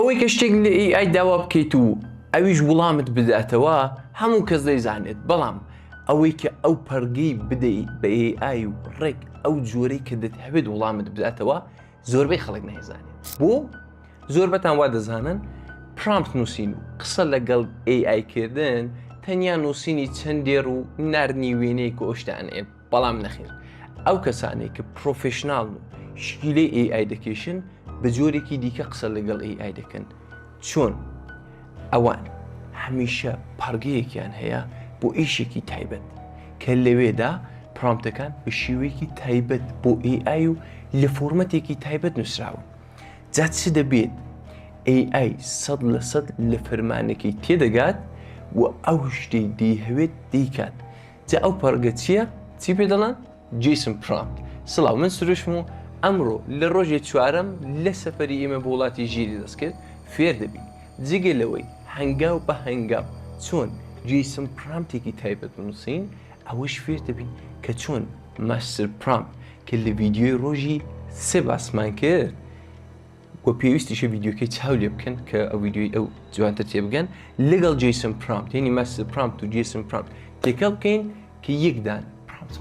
ئەوەی کە شتێک لە AI داوا بکەیت و ئەویش وڵامت بداتەوە هەموو کەس دەیزانێت، بەڵام ئەوەی کە ئەو پەرگەی بدەیت بە AI و ڕێک ئەو جۆرەی کە دەتەوێت وڵامت بداتەوە زۆربەی خەڵک نایزانێت. بۆ زۆربەتان وا دەزانن پرامپت نووسین و قسە لەگەڵ AI کردن تەنیا نووسینی چەندێر و ناردنی وێنەیەک و ئەوشتانەیە، بەڵام نەخێر ئەو کەسانێک کە پرۆفێشناڵ و شکیلەی AI دەکێشن بە جۆرێکی دیکە قسە لەگەڵ AI دەکەن، چۆن ئەوان هەمیشە پەرگەیەکیان هەیە بۆ ئیشێکی تایبەت کە لەوێدا پرامپتەکان بە شێوەیەکی تایبەت بۆ AI و لە فۆرمەتێکی تایبەت نووسراون. جا چ دەبێت AI 100% لە فەرمانێکی تێدەگات و ئەو شتەی دەیهەوێت دەیکات. جا ئەو پەرگە چییە؟ چی پێ دەڵێن؟ جیسن پرامپت. سڵاو، من سروشم و ئەمڕۆ لە ڕۆژێ چوارەم لە سەفەری ئێمە بۆ وڵاتی ژیری دەستکرد فێر دەبین جگە لەوەی هەنگاو بە هەنگاو چۆن جیسن پرامپتێکی تایبەت بنووسین، ئەوەش فێر دەبین کە چۆن ماستر پرامپت کە لە ڤیدیۆی ڕۆژی سێ باسمان کرد و پێویستیشە ڤیدیۆکەی چاو لێ بکەن کە ئەو ڤیدیۆی ئەو جوانتر تێبگەن لەگەڵ جیسن پرامپت، یعنی ماستر پرامپت و جیسن پرامپت تێکەڵ بکەین کە یەکدان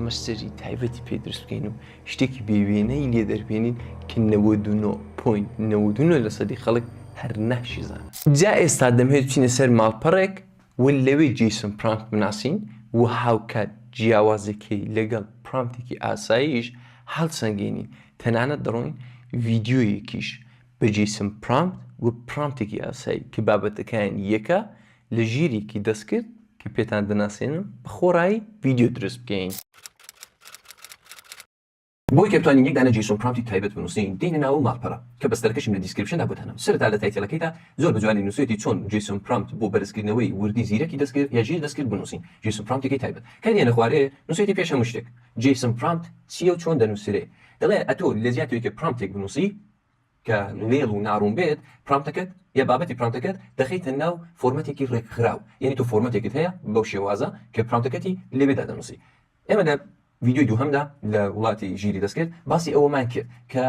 مەستەری تایبەتی پێ دروست بکەین و شتێکی بێوێنەی لێ دەربێنین کە 99.99 لە سەدی خەڵک هەر ناشیزانە. جا ئێستا دەمهێت بچینە سەر ماڵپەڕێک و لەوێ جیسن پرامپت بناسین و هاوکات جیاوازەکەی لەگەڵ پرامپتێکی ئاساییش هەڵسەنگێنین، تەنانەت دەڕۆین ڤیدیۆیەکیش بە جیسن پرامپت و پرامپتێکی ئاسایی کە بابەتەکان یەکە لە ژیرێکی دەستکرد کە پێتان دەناسێنم بە خۆڕایی ڤیدیۆ دروست بکەین. بۆی کە بتوانین یەک دانە جیسن پرامپتی تایبەت بنووسین دێنە ناو ماڵپەڕە کە بەستەرەکەشم لە دیسکریپشندا بۆتانم. سەرەتا لە تایتڵەکەیدا زۆر بەجوانی نووسێتی چۆن جیسن پرامپت بۆ بەرزکردنەوەی وردی زیرەکی دەستکرد یا ژیر دەستکرد بنووسین جیسن پرامپتێکی تایبەت. کە دێنە خوارێ نووسێتی پێش هەموو شتێک جیسن پرامپت چییە و چۆن دەنووسرێ. دەڵێ ئەتۆ لە زیاترەوەی کە پرامپتێک بنووسی کە لێڵ و ناڕوون بێت پرامپتەکەت یا بابەتی پرامپتەکەت دەخەیتە ناو فۆرمەتێکی ڕێکخراو، یعنی تۆ فۆرمەتێکت هەیە بەو شێوازە کە پرامپتەکەتی لەوێدا دەنووسی. ئێمە لە ڤیدیۆی دووهەمدا لە وڵاتی ژیری دەستکرد باسی ئەوەمان کرد کە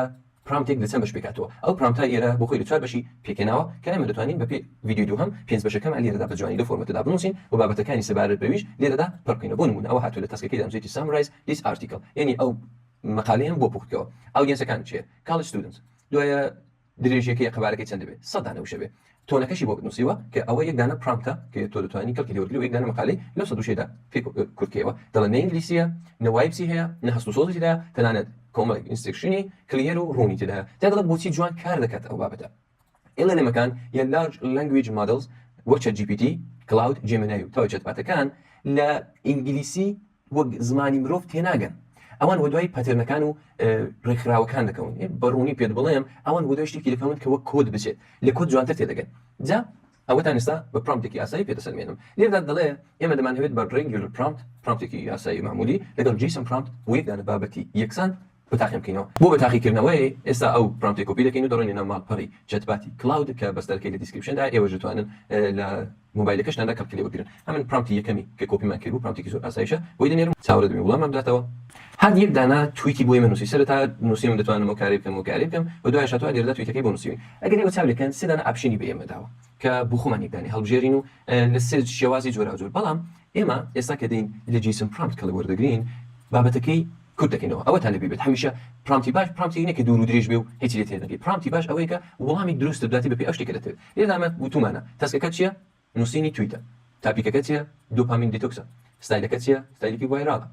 پرامپتێک لە چەند بەش پێکاتەوە. ئەو پرامپتە ئێرە بۆ خۆی لە چوار بەشی پێکێناوە کە ئێمە دەتوانین بە ڤیدیۆی دووهەم پێنج بەشەکەم لێرەدا بە جوانی لە فۆرمەتەدا بنووسین و بابەتەکانی سەبارەت بەویش لێرەدا پڕبکەینەوە. بۆ نمونە ئەوە هاتووە لە تاسکەکەی دامزێتی سامرایز دیس ئارتیکل، یعنی ئەو مەقالەیەم بۆ بکەوە. ئاودیەنسەکان چیە؟ کاڵج ستودنتس، دوایە درێژەکەی قەبارەکەی چەند دەبێت؟ 100 دانە وشە بێت. تۆنەکەشی بۆ بنووسیوە کە ئەوە یەک دانە پرامپتە کە تۆ دەتوانین کەڵکی لێوەرگری و یەک دانە مەقالەی لەو 100 پێ کورتکەوە. دەڵێن نە ئینگلیسیە، نە وایبسی هەیە، نە هەست و سۆزی تێدایە، تەنانەت کۆمەڵێک ئینسترکشنی کلیر و ڕوونی تێدایە. دەڵێ بۆچی جوان کار دەکات ئەو بابەتە. LLM-ەکان یا لارج لانگویج مۆدلز وەک ChatGPT، کلاود، جێمینای و تاوە چەتباتەکان لە ئینگلیسی وەک زمانی مرۆڤ تێناگەن. ئەوان بۆ دوای پەترنەکان و ڕێکخراوەکان دەکەون. بەڕوونی پێت بڵێم ئەوان بۆ دوای شتێکی دەکەون کە وەک کۆد بچێت، لە کۆد جوانتر تێدەگەن. جا ئەوەتان ئێستا بە پرامپتێکی ئاسایی پێدەسەلمێنم. لێرەدا دەڵێ ئێمە دەمانەوێت بە ڕێگولەر پرامپتێکی ئاسایی معمولی لەگەڵ جیسن پرامپت و یەک دانە بابەتی یەکسان بەتاقی بکەینەوە. بۆ بەتاقیکردنەوەی ئێستا ئەو پرامپتێک کۆپی دەکەین و دەڕۆین لە ماڵپەڕی چەتباتی کلاود کە بەستەرەکەی لە دیسکریپشندا ئێوە دەتوانن لە مۆبایلەکەشتاندا کەڵکی لێوەرگرن. ئەمن پرامپتی یەکەمی کە کۆپیمان کرد و پرامپتێکی زۆر ئاساییشە بۆی دەنێرم چاوەڕێ دەبین وڵامم بداتەوە. هەر یەک دانە توییتی بۆی من نووسی. سەرەتا نووسیم دەتوانم و کاری بکەم و دوای شاتوە لێرەدا توییتەکەی بۆ نووسیوین. ئەگەر ئێوە چاو لێکەن سێ دانە ئاپشنی بە ئێمە داوە کە بۆ خۆمان یەکدانی هەڵبژێرین و لە سێ شێوازی جۆرا جۆر. بەڵام ئێمە ئێستا کە دەین لە جیسن پرامپت کە وەردەگرین بابەتەکەی کورت دەکەینەوە. ئەوەتان لەبێت هەمیشە پرامپتی باش پرامپتی نەکە دوور و درێژ بێ و هیچ لێ تێنەگەی. پرامپتی باش ئەوەیە کە وەڵامی دروست بداتی بەپێی ئەو شتێکە دەتەوێت. لێرەدا ئەمە وتومانە تاسکەکە چییە؟ نووسینی توییتە. تاپیکەکە چییە؟ دوپامین دیتۆکسە. ستایلەکە چییە؟ ستایلێکی ڤایراڵە.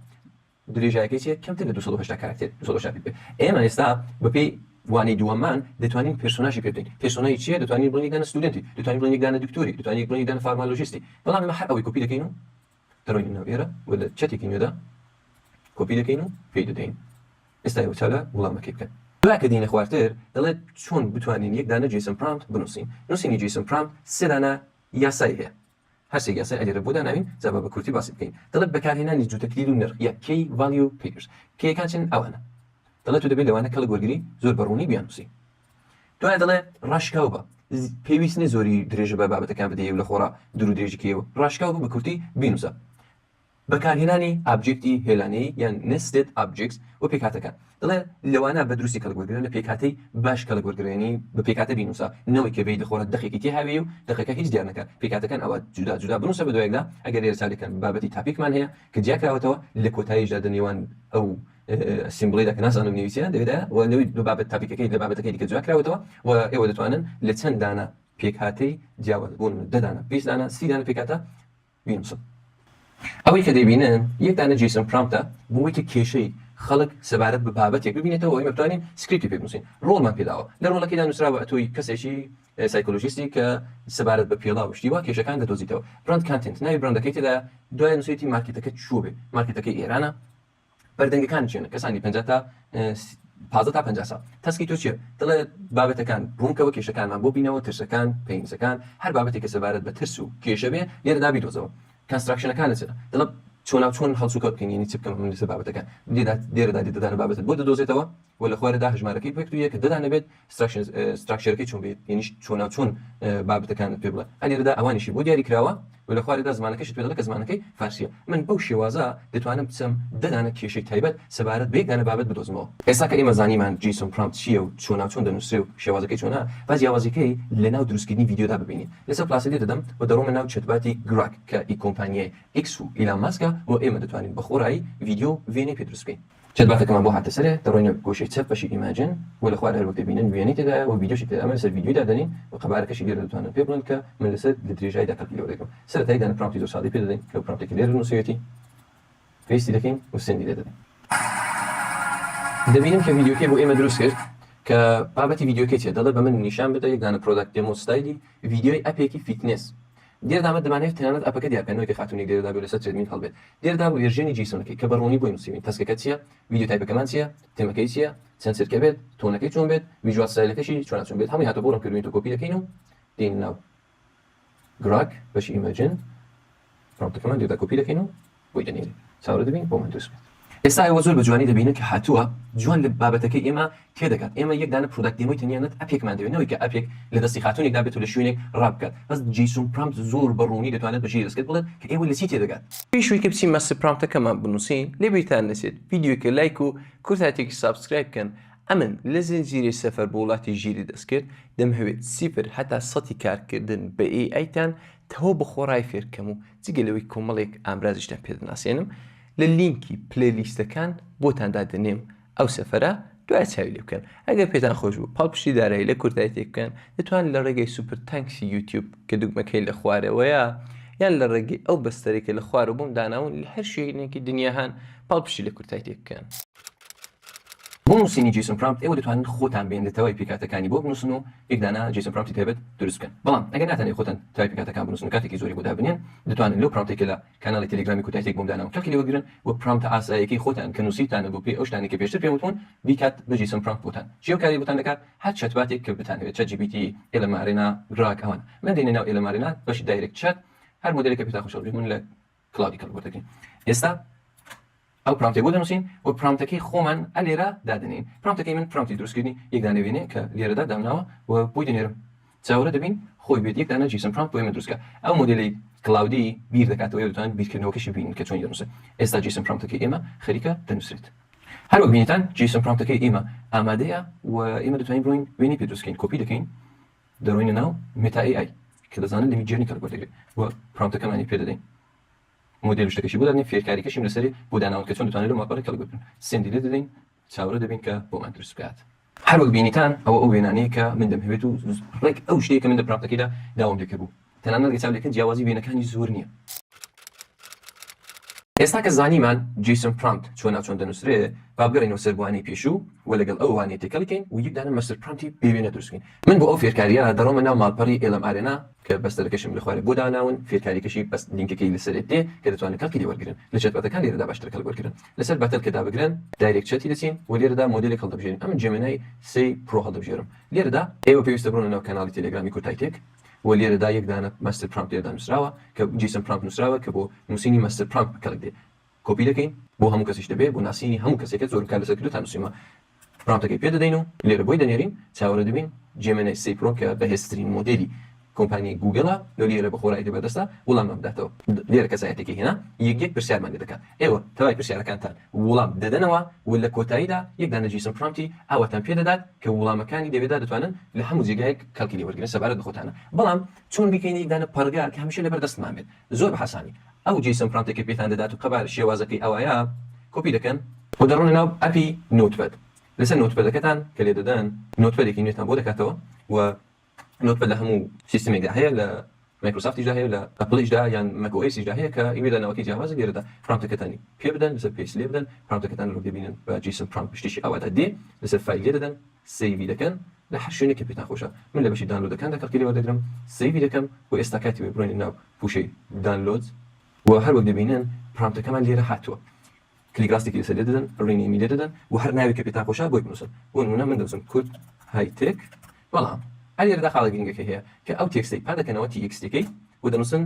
درێژایەکەی چییە؟ کەمتر لە 280 کاراکتێر 280 پێ. ئێمە ئێستا بەپێی وانەی دووەممان دەتوانین پێرسۆناژی پێ بدەین. پێرسۆنای چییە؟ دەتوانین بڵین یەک دانە ستودنتی، دەتوانین بڵین یەک دانە دکتۆری، دەتوانین بڵین یەک دانە فارمالۆژیستی. بەڵام ئێمە هەر ئەوەی کۆپی دەکەین و دەڕۆین ناو ئێرە و لە چەتێکی نوێدا کۆپی دەکەین و پێی دەدەین. ئێستا ئێوە چاو لە وڵامەکەی بکەن. دوای کە دێنە خوارتر دەڵێت چۆن بتوانین یەک دانە جیسن پرامپت بنووسین. نووسینی جیسن پرامپت سێ دانە یاسای هەیە. هەرسێک یاسای ئەلێرە بۆ داناوین جا بە کورتی باسی بکەین. دەڵێت بەکارهێنانی جوتەکلیل و نرخ یا key value pairs. کەیەکان چەند ئەوانە. دەڵێت تو دەبێت لەوانە کەڵک وەرگری زۆر بەڕوونی بیانووسی. دوای دەڵێ ڕاشکاو بە پێویست نێ زۆری درێژە بە بابەتەکان بدەیە و لە خۆڕا دوور و درێژی کێوە ڕاشکاو بە کورتی بینووسە. بەکارهێنانی ئابجێکتی هێلانەی یان nested objects و پێکهاتەکان دەڵێ لەوانە بە دروستی کەڵک وەرگرن لە پێکهاتەی باش کەڵک وەرگرێنی بە پێکهاتە بینوسا نەوەی کە بێی دەخۆرە دقێکی تێ هاوێ و دقەکە هیچ دیار نەکات پێکهاتەکان ئەوە جودا جودا بنووسە بە دوایەکدا ئەگەر ئێرسالێکن بابەتی تاپیکمان هەیە کە دیاکراوەتەوە لە کۆتاییشدا دەنێوان ئەو سیمبڵیدا کە نازانم نویسیان دەوێتە و لەوەی لە بابەت تاپیکەکەی لە بابەتەکەی دیکە جواکراوەتەوە و ئێوە دەتوانن لە چەند دانە پێکهاتەی جیاواز بوون دەدانە 20 دانە 30 دانە پێکهاتە بینوسن ئەوەی کە دەبینن یەک دانە جیسن پرامپتە بۆ ئەوەی کە کێشەی خەڵک سەبارەت بە بابەتێک ببینێتەوە ئەوەی بتوانین سکریپتی پێ بنووسین ڕۆڵمان پێداوە لە ڕۆڵەکەیدا نووسراوە ئەتۆی کەسێکی سایکۆلۆژیستی کە سەبارەت بە پێڵا و شتیوا کێشەکان دەدۆزیتەوە برند کانتنت ناوی برندەکەی تێدا دوای نووسێتی مارکێتەکە چوو بێ مارکێتەکەی ئێرانە بەردەنگەکان چێنە کەسانی 50 تا 15 تا 50 ساڵ تەسکی تۆ چیە دڵێ بابەتەکان بوونکەوە کێشەکانمان بۆ بینەوە ترسەکان پێنجەکان هەر بابەتێک کە سەبارەت بە ترس و کێشە بێ لێرە دابیدۆزەوە کانستراکشنەکان چێنە دڵە چۆن هەڵسوکەوت بکەین یعنی چ بکەم من لەسەر بابەتەکان لێرەدا دەدانە بابەتت بۆ دەدۆزێتەوە و لە خوارەدا هەژمارەکەی پێکتویە کە دەدانەبێت ستراکچەرەکەی چۆن بێت یعنی چۆن بابەتەکانت پێ بڵێ هەلێرەدا ئەوانیشی بۆ دیاری کراوە و لە خوارەدا زمانەکەشت پێ دەڵێ کە زمانەکەی فارسیە من بەو شێوازە دەتوانم بچم دەدانە کێشەی تایبەت سەبارەت بە یەکدانە بابەت بدۆزمەوە ئێستا کە ئێمە زانیمان جیسون پرامپت چییە و چۆن دەنووسێ و شێوازەکەی چۆنە با جیاوازەکەی لەناو دروستکردنی ڤیدیۆدا ببینین لەسەر پلاسی دەدەم و دەڕۆمە ناو چەتباتی گراک کە ئی کۆمپانیای ئیکس و ئیلان ماسکە و ئێمە دەتوانین بە خۆڕایی ڤیدیۆ وێنەی پێ دروست بکەین چەتباتەکەمان بۆ هاتە سەرێ دەڕۆینە گۆشەی چەپ بەشی ئیماجن و لە خوار هەروەک دەبینن وێنەی تێدایە و ڤیدیۆشی تێدا ئەمە لەسەر ڤیدیۆدا دەنین و قەبارەکەشی لێرە دەتوانن پێ بڵێن کە من لەسەر لە درێژایدا کەلکیلۆ دەکەم سەرەتایی دانە پرامپتی زۆر سادەی پێ دەدەین کە پرامپتێکی لێرە نووسێتی پێویستی دەکەین و سندی دەدەین دەبینم کە ڤیدیۆکەی بۆ ئێمە دروست کرد کە بابەتی ڤیدیۆکەی چێ دەڵێ بە من نیشان بدە یەک دانە پرۆداکت دێمۆ ستایلی ڤیدیۆی ئەپێکی فیتنس دیێردامە دەمانێت تەنانەت ئەپەکە دیارکردنەوەی کە خاتونێک دێرەدا بێت لەسەر ترێدمین هەڵبێت دیێردا بۆ وێژێنی جیسۆنەکەی کە بەڕوونی بۆی نووسین تەسکەکە چییە ڤیدیۆ تایپەکەمان چییە تێمەکەی چییە چەند سرکە بێت تۆنەکەی چۆن بێت ڤیژوال ستایلەکەشی چۆن بێت هەمووی هاتە بۆ ڕەنکردنی تۆ کۆپی دەکەین و دێین ناو گراک بەشی ئیمەجن پرامپتەکەمان لێرەدا کۆپی دەکەین و بۆی دەنێرین چاوەڕێ دەبین بۆمان دروست بێت ئێستا ئێوە زۆر بە جوانی دەبینن کە هاتووە جوان لە بابەتەکەی ئێمە تێدەکات ئێمە یەک دانە پرۆداکت دێمۆی تەنیانەت ئەپێکمان دەوێنەوەی کە ئەپێک لە دەستی خاتونێکدا بێت و لە شوێنێک ڕابکات بەس جیسون پرامپت زۆر بەڕوونی دەتوانێت بەشی دەستکرد بڵێت کە ئێوە لە چی تێدەگات پێشووی کە بچین مەستر پرامپتەکەمان بنووسین لێبیرتان نەچێت ڤیدیۆکە لایک و کورتاتێکی سابسکرایب بکەن ئەمن لە زنجیرەی سەفەر بۆ وڵاتی ژیری دەستکرد دەمهەوێت سیفر هەتا سەتی کارکردن بە ئیتان تەوە بە خۆڕای فێرکەم و جگەلەوەی کۆمەڵێک ئامرازیشتان پێدەناسێنم لە لینکی پلەیلیستەکان بۆتان دادنێم ئەو سەفەرە دوای چاوی لێ بکەن ئەگەر پێتان خۆش بوو پاڵپشتی دارایی لە کورتایی تێک بکەن دەتوان لە ڕێگەی سوپر تانکسی یوتیوب کە دوگمەکەی لە خوارەوەیە یان لە ڕێگەی ئەو بەستەرێکە لە خوارە بووم داناون لە هەر شوێنێکی دنیاهان پاڵپشتی لە کورتایی تێک بکەن بۆ نووسینی جیسون پرامپت ئێوە دەتوانن خۆتان بێنێتەوەی پێکاتەکانی بۆ بنووسن و یەک دانە جیسون پرامپتی تایبەت دروست بکەن بەڵام ئەگەر ناتوانێت خۆتان تای پێکاتەکان بنووسن کاتێکی زۆری بۆ دابنێن دەتوانن لەو پرامپتێکە لە کاناڵی تەلێگرامی کورتاییتێک بۆم داناون کەڵکی لێوەگرن و پرامپتە ئاساییەکەی خۆتان کە نووسیتانە بۆ پێ ئەو شتانێک کە پێشتر پێم وتوون بیکات بە جیسون پرامپت بۆتان چی کاری بۆتان دەکات هەر چەتباتێک کە بتانەوێت چەت جی پی تی ئێلەمارێنا گراک ئەوان من دێنێ ناو ئێلەمارێنا بەشی دایرێکت چەت هەر مۆدلێک کە پێتان خۆشەوە بێت من لە کلاودی کەڵبەرەکەین ئێستا ئەو پرامپتێک بۆ دەنووسین و پرامپتەکەی خۆمان ئەلێرە دادنین پرامپتەکەی من پرامپتی دروستکردنی یەک دانە وێنەیە کە لێرەدا دامناوە و بۆی دەنێرم چاوەڕێ دەبین خۆی بێت یەک دانە جیسون پرامپت بۆ ئێمە دروستکە ئەو مۆدلی کلاودی بیر دەکاتەوە دەتوانن بیرکردنەوەکەشی بینین کە چۆن دەنووسێت ئێستا جیسون پرامپتەکەی ئێمە خەریکە دەنووسێت هەروەک بینیتان جیسون پرامپتەکەی ئێمە ئامادەیە و ئێمە دەتوانین بڕۆین وێنەی پێ دروستکەین کۆپی دەکەین دەڕۆینە ناو مێتا ئێ ئای کە دەزانن لە میجێرنی کەڵبەردەگرێت و پرامپتەکەمانی پێ دەدەین مۆدل شتێکی بۆ دادنین فێرکاریکەشیم لەسەری بۆ داناون کە چۆن دەتوانێت لە ماپەڕی کەڵبەردن سندی لێ دەدەین چاوەڕێ دەبین کە بۆمان دروست بکات هەروەک بینیتان ئەوە ئەو وێنانەیە کە من دەمهەوێت و ڕێک ئەو شتێک کە من لە پرامپتەکەیدا داوام دەکرد بوو تەنانەت لە چاودێکن جیاوازی وێنەکانی زۆر نییە ئێستا کە زانیمان جیسون پرامپت چۆن دەنووسرێ با بگەڕێنەوە سەر بوانەی پێشوو و لەگەڵ ئەو وانەیە تێکەڵکەین و یەک دانە مەستر پرامپتی بێوێنە دروستکەین من بۆ ئەو فێرکاریە دەڕۆمە ناو ماڵپەڕی ئێلەم ئارێنا کە بەستەرەکەشم لە خوارێ بۆ داناون فێرکاریکەشی بەس لینکەکەی لەسەرێت دێ کە دەتوانێت کەڵکی لێوەرگرن لە چەتبەتەکان لێرەدا باشتر کەڵوەرگرن لەسەر بەتەل کە دابگرن دایرێکت چەتی دەچین و لێرەدا مۆدلێک هەڵدەبژێرین ئەمن جێمینای 3 پرۆ هەڵدەبژێرم لێرەدا ئێوە پێویستە بڕۆنە ناو کاناڵی تەلێگرامی کورتاییتێک و لێرەدا یەک دانە مەستر پرامپت لێرەدا نووسراوە کە جیسون پرامپت نووسراوە کە بۆ نووسینی مەستر پرامپت کەڵک دێ کۆپی دەکەین بۆ هەموو کەسیش دەبێت بۆ ناسینی هەموو کەسێکە زۆر کار لەسەر کردو تا نووسیمە پرامپتەکەی پێ دەدەین و لێرە بۆی دەنێرین چاوەڕێ دەبین جێمینای 3 پرۆ کە بەهێزترین مۆدلی کۆمپانی گوگڵە لە لێرە بەخۆرایی بەدەستە وڵام بداتەوە لێرە کەسایەتێکی هێنا یەک پرسیارمان لێ دەکات ئێوە تەوای پرسیارەکانتان وڵام دەدەنەوە و لە کۆتاییدا یەک دانە جیسم پرامپتی ئاواتان پێ دەدات کە وڵامەکانی دەبێت دەتوانن لە هەموو جێگایەک کەلکی لێوەرگرن سەبارەت بە خۆتانە بەڵام چۆن بکەین یەک دانە پەرگا کە هەمیشە لەبەر دەستمان بێت زۆر بە حەسانی ئەو جیسم پرامپتێکی پێتان دەدات و قەبار شێوازەکەی ئەوەیە کۆپی دەکەن و دەڕۆنە ناو ئەپی نۆتپەد لەسەر نۆتپەدەکەتان کە لێ دەدەن نۆتپەدێکی نوێتان بۆ دەکاتەوە و نۆتپەد لە هەموو سیستمێکدا هەیە لە مایکرۆسافتیشدا هەیە لە ئەپڵیشدا یان مەکۆئیسیشدا هەیە کە ئیمێدانەوەکی جیاوازە لێرەدا پرامپتەکەتانی پێ بدەن لەسەر پێس لێ بدەن پرامپتەکەتان ڕوو دەبینن بە جیسم پرامپت پشتیشی ئەوەدا دێ لەسەر فایل لێ دەدەن سەیڤی دەکەن لە هەر شوێنێکی پێتان خۆشە من لە بەشی دانلۆدەکاندا کەلکی لێوەردەگرم سەیڤی دەکەم و ئێستا کاتی وێ بڕۆینە ناو پوشەی دانلۆد و هەر وەک دەبینن پرامپتەکەمان لێرە هاتووە کلیگراستێکی لەسەر لێ دەدەن ڕێنی ئیمی لێ دەدەن و هەر ناوی کە پێتان خۆشە بۆی بنووسن بۆ نمونە من دەوسم کورد هایتێک بەڵام ئەلێرەدا خاڵە گرنگەکە هەیە کە ئەو تێکستەی پا دەکەنەوە تیەکستەکەی و دەنووسن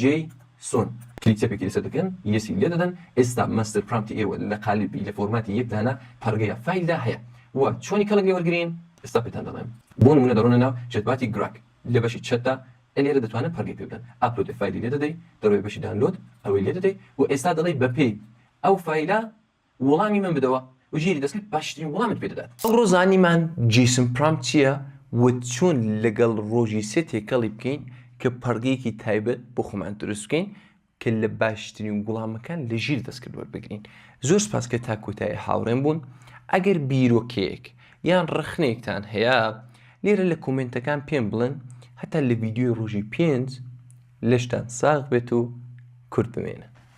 جیسۆن کلیکچەپێکی لەسەر دەکەن یەسی لێ دەدەن ئێستا ماستر پرامپتی ئێوە لە قالبی لە فۆرماتی یەک دانە پەرگەیە فایلدا هەیە و چۆنی کەڵک لێوەرگرین ئێستا پێتان دەڵێم بۆ نمونە دەڕۆنە ناو چەتباتی گراک لە بەشی چەتدا لێرە دەتوانن پەرگەی پێ بدەن ئاپلۆد فایلی لێ دەدەی دەڕۆی بەشی دانلۆد ئەوەی لێ دەدەی و ئێستا دەڵێی بەپێی ئەو فایلە وەڵامی من بدەوە و ژیری دەستکرد باشترین وەڵامت پێ دەدات ئەمڕۆ زانیمان جیسم پرامپت چییە و چۆن لەگەڵ ڕۆژی سێ تێکەڵی بکەین کە پەرگەیەکی تایبەت بۆ خۆمان دروست بکەین کە لە باشترین وەڵامەکان لە ژیر دەستکرد وەربگرین زۆر سپاس کە تا کۆتایی هاوڕێم بوون ئەگەر بیرۆکەیەک یان ڕخنەیەکتان هەیە لێرە لە کۆمنتەکان پێم بڵن هەتا لە ڤیدیۆی ڕۆژی 5 لەشتان ساغ بێت و کورت بمێنە